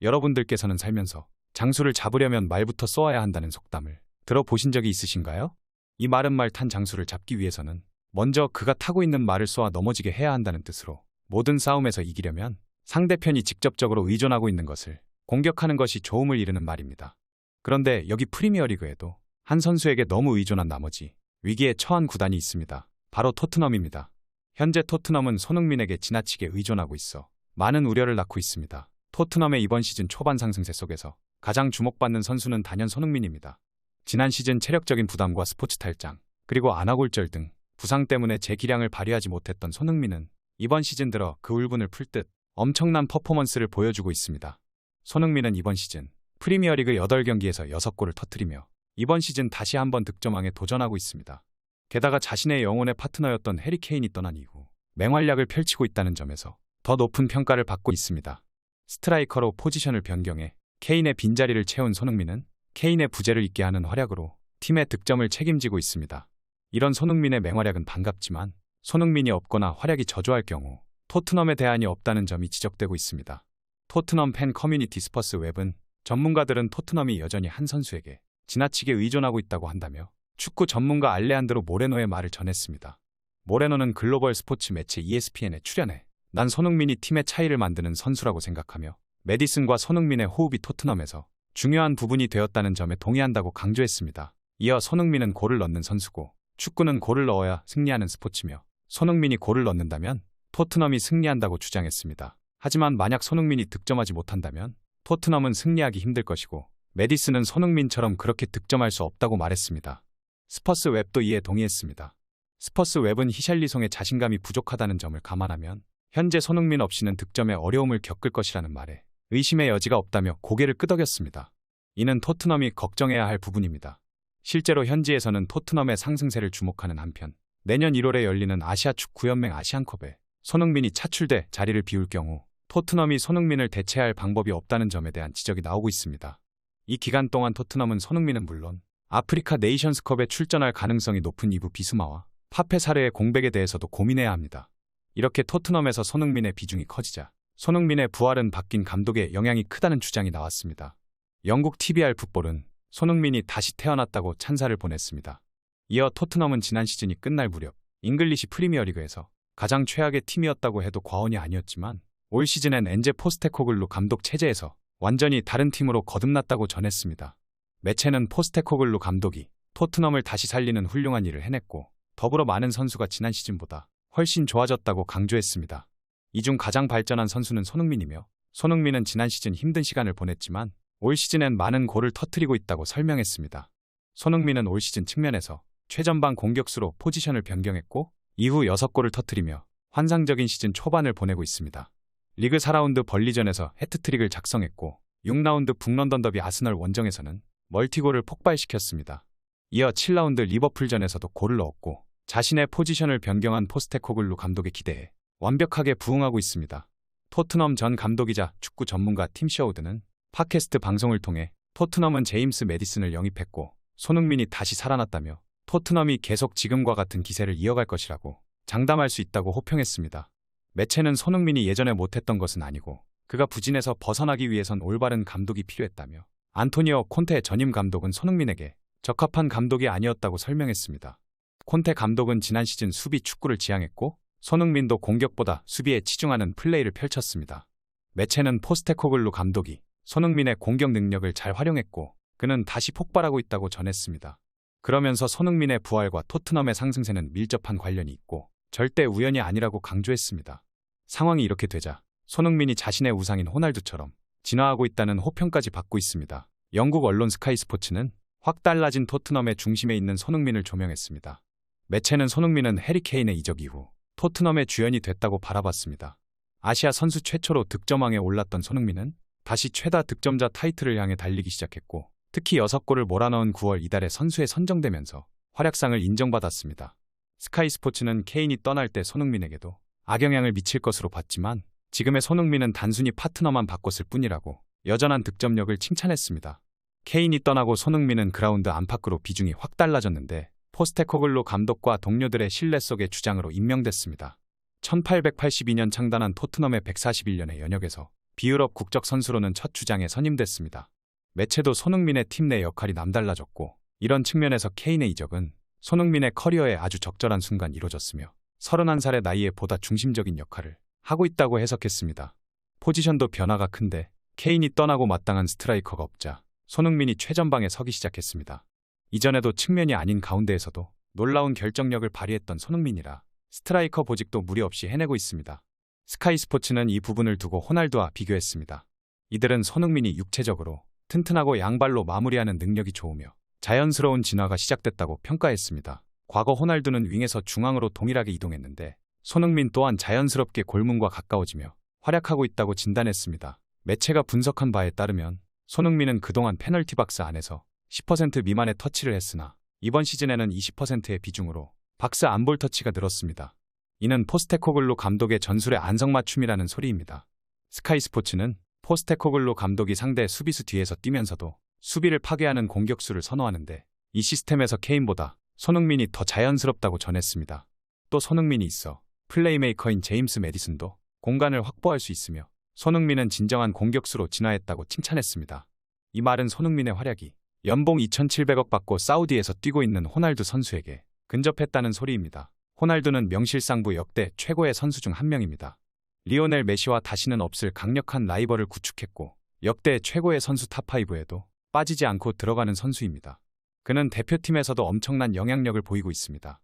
여러분들께서는 살면서 장수를 잡으려면 말부터 쏘아야 한다는 속담을 들어보신 적이 있으신가요? 이 말은 말 탄 장수를 잡기 위해서는 먼저 그가 타고 있는 말을 쏘아 넘어지게 해야 한다는 뜻으로, 모든 싸움에서 이기려면 상대편이 직접적으로 의존하고 있는 것을 공격하는 것이 좋음을 이루는 말입니다. 그런데 여기 프리미어리그에도 한 선수에게 너무 의존한 나머지 위기에 처한 구단이 있습니다. 바로 토트넘입니다. 현재 토트넘은 손흥민에게 지나치게 의존하고 있어 많은 우려를 낳고 있습니다. 토트넘의 이번 시즌 초반 상승세 속에서 가장 주목받는 선수는 단연 손흥민입니다. 지난 시즌 체력적인 부담과 스포츠 탈장, 그리고 안아골절 등 부상 때문에 제 기량을 발휘하지 못했던 손흥민은 이번 시즌 들어 그 울분을 풀 듯 엄청난 퍼포먼스를 보여주고 있습니다. 손흥민은 이번 시즌 프리미어리그 8경기에서 6골을 터뜨리며 이번 시즌 다시 한번 득점왕에 도전하고 있습니다. 게다가 자신의 영혼의 파트너였던 해리 케인이 떠난 이후 맹활약을 펼치고 있다는 점에서 더 높은 평가를 받고 있습니다. 스트라이커로 포지션을 변경해 케인의 빈자리를 채운 손흥민은 케인의 부재를 잊게 하는 활약으로 팀의 득점을 책임지고 있습니다. 이런 손흥민의 맹활약은 반갑지만 손흥민이 없거나 활약이 저조할 경우 토트넘의 대안이 없다는 점이 지적되고 있습니다. 토트넘 팬 커뮤니티 스퍼스 웹은 전문가들은 토트넘이 여전히 한 선수에게 지나치게 의존하고 있다고 한다며 축구 전문가 알레한드로 모레노의 말을 전했습니다. 모레노는 글로벌 스포츠 매체 ESPN에 출연해 난 손흥민이 팀의 차이를 만드는 선수라고 생각하며 메디슨과 손흥민의 호흡이 토트넘에서 중요한 부분이 되었다는 점에 동의한다고 강조했습니다. 이어 손흥민은 골을 넣는 선수고 축구는 골을 넣어야 승리하는 스포츠며 손흥민이 골을 넣는다면 토트넘이 승리한다고 주장했습니다. 하지만 만약 손흥민이 득점하지 못한다면 토트넘은 승리하기 힘들 것이고 메디슨은 손흥민처럼 그렇게 득점할 수 없다고 말했습니다. 스퍼스 웹도 이에 동의했습니다. 스퍼스 웹은 히샬리송의 자신감이 부족하다는 점을 감안하면 현재 손흥민 없이는 득점에 어려움을 겪을 것이라는 말에 의심의 여지가 없다며 고개를 끄덕였습니다. 이는 토트넘이 걱정해야 할 부분입니다. 실제로 현지에서는 토트넘의 상승세를 주목하는 한편 내년 1월에 열리는 아시아 축구연맹 아시안컵에 손흥민이 차출돼 자리를 비울 경우 토트넘이 손흥민을 대체할 방법이 없다는 점에 대한 지적이 나오고 있습니다. 이 기간 동안 토트넘은 손흥민은 물론 아프리카 네이션스컵에 출전할 가능성이 높은 이부 비수마와 파페 사르의 공백에 대해서도 고민해야 합니다. 이렇게 토트넘에서 손흥민의 비중이 커지자 손흥민의 부활은 바뀐 감독의 영향이 크다는 주장이 나왔습니다. 영국 TVR 풋볼은 손흥민이 다시 태어났다고 찬사를 보냈습니다. 이어 토트넘은 지난 시즌이 끝날 무렵 잉글리시 프리미어리그에서 가장 최악의 팀이었다고 해도 과언이 아니었지만 올 시즌엔 엔제 포스테코글루 감독 체제에서 완전히 다른 팀으로 거듭났다고 전했습니다. 매체는 포스테코글루 감독이 토트넘을 다시 살리는 훌륭한 일을 해냈고 더불어 많은 선수가 지난 시즌보다 훨씬 좋아졌다고 강조했습니다. 이 중 가장 발전한 선수는 손흥민이며 손흥민은 지난 시즌 힘든 시간을 보냈지만 올 시즌엔 많은 골을 터뜨리고 있다고 설명했습니다. 손흥민은 올 시즌 측면에서 최전방 공격수로 포지션을 변경했고 이후 6골을 터뜨리며 환상적인 시즌 초반을 보내고 있습니다. 리그 4라운드 벌리전에서 해트트릭을 작성했고 6라운드 북런던 더비 아스널 원정에서는 멀티골을 폭발시켰습니다. 이어 7라운드 리버풀전에서도 골을 넣었고 자신의 포지션을 변경한 포스테코글루 감독의 기대에 완벽하게 부응하고 있습니다. 토트넘 전 감독이자 축구 전문가 팀 셔우드는 팟캐스트 방송을 통해 토트넘은 제임스 메디슨을 영입했고 손흥민이 다시 살아났다며 토트넘이 계속 지금과 같은 기세를 이어갈 것이라고 장담할 수 있다고 호평했습니다. 매체는 손흥민이 예전에 못했던 것은 아니고 그가 부진에서 벗어나기 위해선 올바른 감독이 필요했다며 안토니오 콘테 전임 감독은 손흥민에게 적합한 감독이 아니었다고 설명했습니다. 콘테 감독은 지난 시즌 수비 축구를 지향했고 손흥민도 공격보다 수비에 치중하는 플레이를 펼쳤습니다. 매체는 포스테코글루 감독이 손흥민의 공격 능력을 잘 활용했고 그는 다시 폭발하고 있다고 전했습니다. 그러면서 손흥민의 부활과 토트넘의 상승세는 밀접한 관련이 있고 절대 우연이 아니라고 강조했습니다. 상황이 이렇게 되자 손흥민이 자신의 우상인 호날두처럼 진화하고 있다는 호평까지 받고 있습니다. 영국 언론 스카이 스포츠는 확 달라진 토트넘의 중심에 있는 손흥민을 조명했습니다. 매체는 손흥민은 해리 케인의 이적 이후 토트넘의 주연이 됐다고 바라봤습니다. 아시아 선수 최초로 득점왕에 올랐던 손흥민은 다시 최다 득점자 타이틀을 향해 달리기 시작했고 특히 6골을 몰아넣은 9월 이달에 선수에 선정되면서 활약상을 인정받았습니다. 스카이 스포츠는 케인이 떠날 때 손흥민에게도 악영향을 미칠 것으로 봤지만 지금의 손흥민은 단순히 파트너만 바꿨을 뿐이라고 여전한 득점력을 칭찬했습니다. 케인이 떠나고 손흥민은 그라운드 안팎으로 비중이 확 달라졌는데 포스테코글루 감독과 동료들의 신뢰 속의 주장으로 임명됐습니다. 1882년 창단한 토트넘의 141년의 연역에서 비유럽 국적 선수로는 첫 주장에 선임됐습니다. 매체도 손흥민의 팀 내 역할이 남달라졌고 이런 측면에서 케인의 이적은 손흥민의 커리어에 아주 적절한 순간 이뤄졌으며 31살의 나이에 보다 중심적인 역할을 하고 있다고 해석했습니다. 포지션도 변화가 큰데 케인이 떠나고 마땅한 스트라이커가 없자 손흥민이 최전방에 서기 시작했습니다. 이전에도 측면이 아닌 가운데에서도 놀라운 결정력을 발휘했던 손흥민이라 스트라이커 보직도 무리 없이 해내고 있습니다. 스카이 스포츠는 이 부분을 두고 호날두와 비교했습니다. 이들은 손흥민이 육체적으로 튼튼하고 양발로 마무리하는 능력이 좋으며 자연스러운 진화가 시작됐다고 평가했습니다. 과거 호날두는 윙에서 중앙으로 동일하게 이동했는데 손흥민 또한 자연스럽게 골문과 가까워지며 활약하고 있다고 진단했습니다. 매체가 분석한 바에 따르면 손흥민은 그동안 페널티 박스 안에서 10% 미만의 터치를 했으나 이번 시즌에는 20%의 비중으로 박스 안볼 터치가 늘었습니다. 이는 포스테코글루 감독의 전술의 안성맞춤이라는 소리입니다. 스카이 스포츠는 포스테코글루 감독이 상대 수비수 뒤에서 뛰면서도 수비를 파괴하는 공격수를 선호하는데 이 시스템에서 케인보다 손흥민이 더 자연스럽다고 전했습니다. 또 손흥민이 있어 플레이메이커인 제임스 매디슨도 공간을 확보할 수 있으며 손흥민은 진정한 공격수로 진화했다고 칭찬했습니다. 이 말은 손흥민의 활약이 연봉 2,700억 받고 사우디에서 뛰고 있는 호날두 선수에게 근접했다는 소리입니다. 호날두는 명실상부 역대 최고의 선수 중 한 명입니다. 리오넬 메시와 다시는 없을 강력한 라이벌을 구축했고 역대 최고의 선수 탑5에도 빠지지 않고 들어가는 선수입니다. 그는 대표팀에서도 엄청난 영향력을 보이고 있습니다.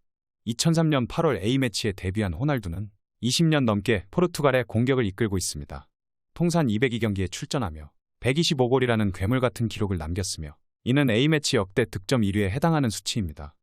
2003년 8월 A매치에 데뷔한 호날두는 20년 넘게 포르투갈의 공격을 이끌고 있습니다. 통산 202경기에 출전하며 125골이라는 괴물 같은 기록을 남겼으며 이는 A매치 역대 득점 1위에 해당하는 수치입니다.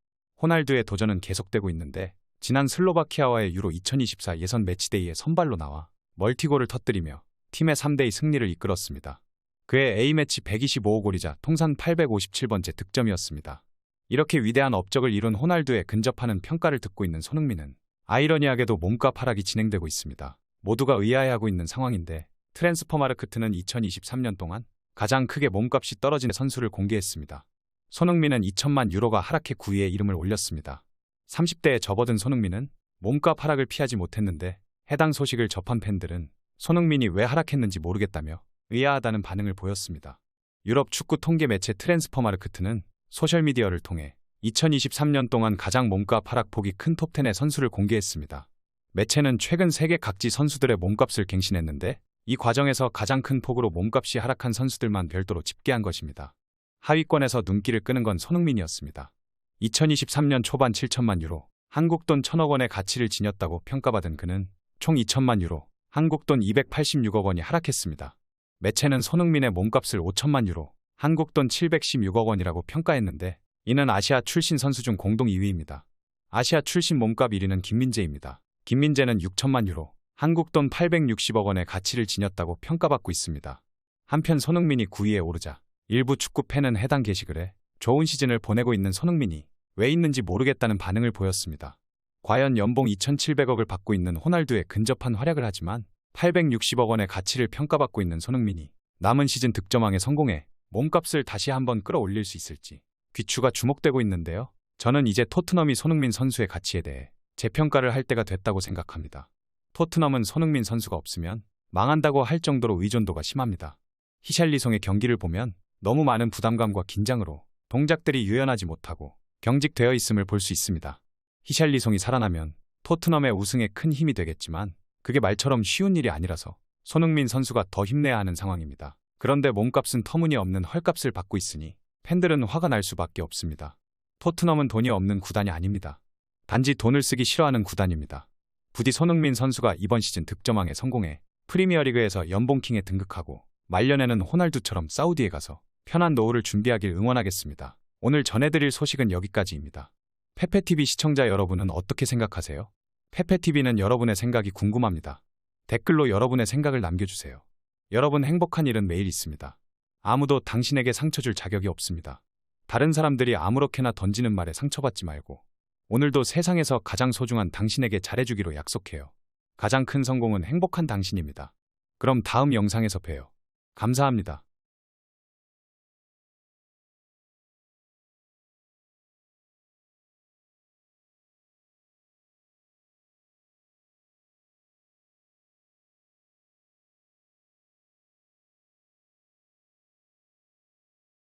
호날두의 도전은 계속되고 있는데 지난 슬로바키아와의 유로 2024 예선 매치데이에 선발로 나와 멀티골을 터뜨리며 팀의 3대2 승리를 이끌었습니다. 그의 A매치 125골이자 통산 857번째 득점이었습니다. 이렇게 위대한 업적을 이룬 호날두에 근접하는 평가를 듣고 있는 손흥민은 아이러니하게도 몸값 하락이 진행되고 있습니다. 모두가 의아해하고 있는 상황인데 트랜스퍼마르크트는 2023년 동안 가장 크게 몸값이 떨어진 선수를 공개했습니다. 손흥민은 2천만 유로가 하락해 9위에 이름을 올렸습니다. 30대에 접어든 손흥민은 몸값 하락을 피하지 못했는데 해당 소식을 접한 팬들은 손흥민이 왜 하락했는지 모르겠다며 의아하다는 반응을 보였습니다. 유럽 축구 통계 매체 트랜스퍼마르크트는 소셜미디어를 통해 2023년 동안 가장 몸값 하락폭이 큰 톱10의 선수를 공개했습니다. 매체는 최근 세계 각지 선수들의 몸값을 갱신했는데 이 과정에서 가장 큰 폭으로 몸값이 하락한 선수들만 별도로 집계한 것입니다. 하위권에서 눈길을 끄는 건 손흥민이었습니다. 2023년 초반 7천만 유로, 한국 돈 1,000억 원의 가치를 지녔다고 평가받은 그는 총 2천만 유로, 한국 돈 286억 원이 하락했습니다. 매체는 손흥민의 몸값을 5천만 유로, 한국 돈 716억 원이라고 평가했는데 이는 아시아 출신 선수 중 공동 2위입니다. 아시아 출신 몸값 1위는 김민재입니다. 김민재는 6천만 유로, 한국 돈 860억 원의 가치를 지녔다고 평가받고 있습니다. 한편 손흥민이 9위에 오르자 일부 축구 팬은 해당 게시글에 좋은 시즌을 보내고 있는 손흥민이 왜 있는지 모르겠다는 반응을 보였습니다. 과연 연봉 2,700억을 받고 있는 호날두에 근접한 활약을 하지만 860억 원의 가치를 평가받고 있는 손흥민이 남은 시즌 득점왕에 성공해 몸값을 다시 한번 끌어올릴 수 있을지 귀추가 주목되고 있는데요. 저는 이제 토트넘이 손흥민 선수의 가치에 대해 재평가를 할 때가 됐다고 생각합니다. 토트넘은 손흥민 선수가 없으면 망한다고 할 정도로 의존도가 심합니다. 히샬리송의 경기를 보면 너무 많은 부담감과 긴장으로 동작들이 유연하지 못하고 경직되어 있음을 볼 수 있습니다. 히샬리송이 살아나면 토트넘의 우승에 큰 힘이 되겠지만 그게 말처럼 쉬운 일이 아니라서 손흥민 선수가 더 힘내야 하는 상황입니다. 그런데 몸값은 터무니없는 헐값을 받고 있으니 팬들은 화가 날 수밖에 없습니다. 토트넘은 돈이 없는 구단이 아닙니다. 단지 돈을 쓰기 싫어하는 구단입니다. 부디 손흥민 선수가 이번 시즌 득점왕에 성공해 프리미어리그에서 연봉킹에 등극하고 말년에는 호날두처럼 사우디에 가서 편한 노후를 준비하길 응원하겠습니다. 오늘 전해드릴 소식은 여기까지입니다. 페페TV 시청자 여러분은 어떻게 생각하세요? 페페TV는 여러분의 생각이 궁금합니다. 댓글로 여러분의 생각을 남겨주세요. 여러분 행복한 일은 매일 있습니다. 아무도 당신에게 상처 줄 자격이 없습니다. 다른 사람들이 아무렇게나 던지는 말에 상처받지 말고 오늘도 세상에서 가장 소중한 당신에게 잘해주기로 약속해요. 가장 큰 성공은 행복한 당신입니다. 그럼 다음 영상에서 봬요. 감사합니다.